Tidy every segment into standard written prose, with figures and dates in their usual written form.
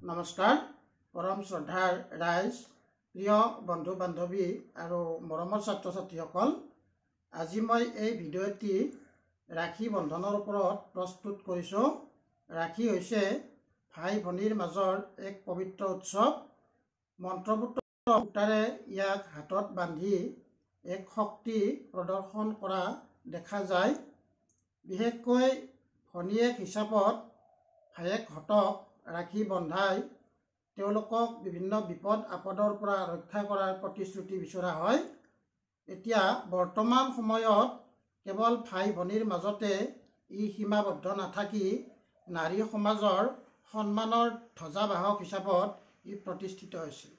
নমস্কাৰ পৰম শ্ৰদ্ধাৰ ৰাইজ প্ৰিয় বন্ধু বান্ধৱী আৰু মৰমৰ ছাত্ৰ ছাত্ৰীসকল আজি মই এই ভিডিঅ'টি ৰাখী বন্ধনৰ ওপৰত প্ৰস্তুত কৰিছোঁ। ৰাখী হৈছে ভাই ভনীৰ মাজৰ এক পবিত্ৰ উৎসৱ। মন্ত্ৰপুত্ৰ সূতাৰে ইয়াক হাতত বান্ধি এক শক্তি প্ৰদৰ্শন কৰা দেখা যায়। বিশেষকৈ ভনীয়েক হিচাপত ভায়েকহঁতক ৰাখী বন্ধাই তেওঁলোকক বিভিন্ন বিপদ আপদৰ পৰা ৰক্ষা কৰাৰ প্ৰতিশ্ৰুতি বিচৰা হয়। এতিয়া বৰ্তমান সময়ত কেৱল ভাই ভনীৰ মাজতে ই সীমাবদ্ধ নাথাকি নাৰী সমাজৰ সন্মানৰ ধ্বজাবাহক হিচাপত ই প্ৰতিষ্ঠিত হৈছে।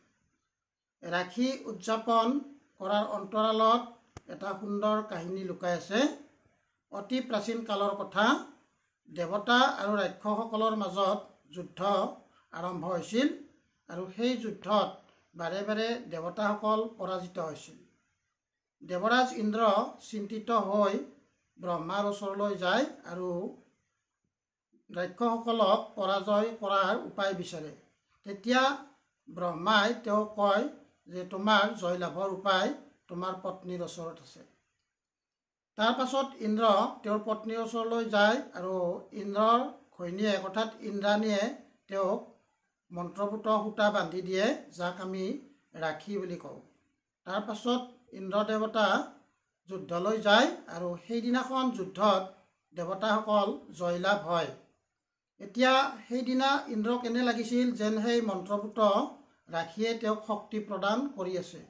ৰাখী উদযাপন কৰাৰ অন্তৰালত এটা সুন্দৰ কাহিনী লুকাই আছে। অতি প্ৰাচীন কালৰ কথা। দেৱতা আৰু ৰাক্ষসসকলৰ মাজত যুদ্ধ আৰম্ভ হৈছিল আৰু সেই যুদ্ধত বাৰে বাৰে দেৱতাসকল পৰাজিত হৈছিল। দেৱৰাজ ইন্দ্ৰ চিন্তিত হৈ ব্ৰহ্মাৰ ওচৰলৈ যায় আৰু ৰাক্ষসসকলক পৰাজয় কৰাৰ উপায় বিচাৰে। তেতিয়া ব্ৰহ্মাই তেওঁক কয় যে তোমাৰ জয়লাভৰ উপায় তোমাৰ পত্নীৰ ওচৰত আছে। তাৰ পাছত ইন্দ্ৰ তেওঁৰ পত্নীৰ ওচৰলৈ যায় আৰু ইন্দ্ৰৰ ঘৈণীয়েক অৰ্থাৎ ইন্দ্ৰাণীয়ে তেওঁক মন্ত্ৰপুত সূতা বান্ধি দিয়ে, যাক আমি ৰাখী বুলি কওঁ। তাৰ পাছত ইন্দ্ৰ দেৱতা যুদ্ধলৈ যায় আৰু সেইদিনাখন যুদ্ধত দেৱতাসকল জয়লাভ হয়। এতিয়া সেইদিনা ইন্দ্ৰক এনে লাগিছিল যেন সেই মন্ত্ৰপুত ৰাখীয়ে তেওঁক শক্তি প্ৰদান কৰি আছে।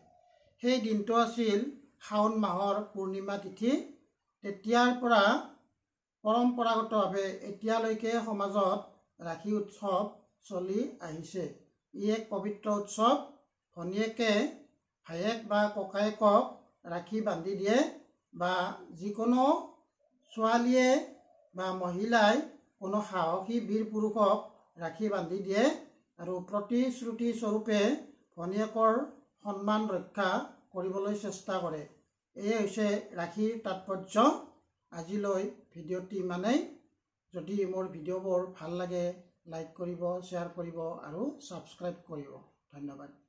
সেই দিনটো আছিল শাওণ মাহৰ পূৰ্ণিমা তিথি। তেতিয়াৰ পৰা পৰম্পৰাগতভাৱে এতিয়ালৈকে সমাজত ৰাখী উৎসৱ চলি আহিছে। ই এক পবিত্ৰ উৎসৱ। ভনীয়েকে ভায়েক বা ককায়েকক ৰাখী বান্ধি দিয়ে বা যিকোনো ছোৱালীয়ে বা মহিলাই কোনো সাহসী বীৰ পুৰুষক ৰাখী বান্ধি দিয়ে আৰু প্ৰতিশ্ৰুতি স্বৰূপে ভনীয়েকৰ সন্মান ৰক্ষা কৰিবলৈ চেষ্টা কৰে। এয়ে হৈছে ৰাখীৰ তাৎপৰ্য। আজিলৈ ভিডিঅ'টি ইমানেই। যদি মোৰ ভিডিঅ'বোৰ ভাল লাগে লাইক কৰিব, শ্বেয়াৰ কৰিব আৰু ছাবস্ক্ৰাইব কৰিব। ধন্যবাদ।